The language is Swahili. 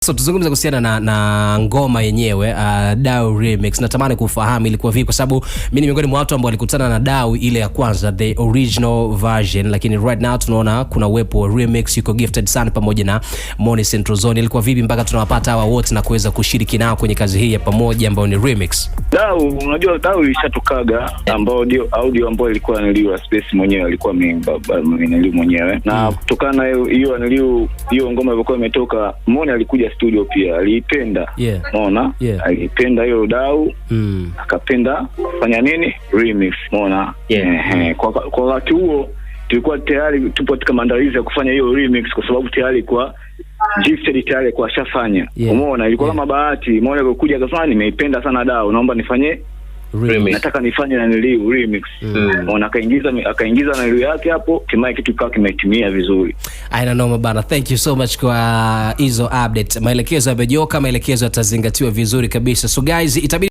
So tuzungumze kuhusiana na ngoma yenyewe Dau Remix. Natamani kufahamu ilikuwa vipi, kwa sababu mimi ni miongoni mwa watu ambao walikutana na Dau ile ya kwanza, the original version, lakini right now tunaona kuna uwepo wa remix, yuko Gifted Sun pamoja na Moni Central Zone. Ilikuwa vipi mpaka tunawapata hawa wote na kuweza kushiriki nao kwenye kazi hii ya pamoja ambayo ni remix? Dau, unajua Dau ilishatokaga ambao audio ambayo ilikuwa niliwa Space mwenyewe alikuwa niliwa mwenyewe, na kutokana na hiyo ngoma ilikuwa imetoka, Moni alikuja studio pia, aliipenda. Unaona? Alipenda hiyo Dau, akapenda kufanya nini? Remix. Unaona? Kwa wakati huo tulikuwa tayari tupo katika maandalizi ya kufanya hiyo remix, kwa sababu tayari kwa Gifted tayari kwa shafanya. Umeona? Ilikuwa kama bahati, Moni alikuja akasema nimeipenda sana Dau, naomba nifanye remix. Nataka nifanye na niliu remix. Unaona, akaingiza na niliu yake hapo, kimaye kitu kikawa kimetimia vizuri. Aina noma bana. Thank you so much kwa hizo update. Maelekezo yamejoka, maelekezo yatazingatiwa vizuri kabisa. So guys, itabidi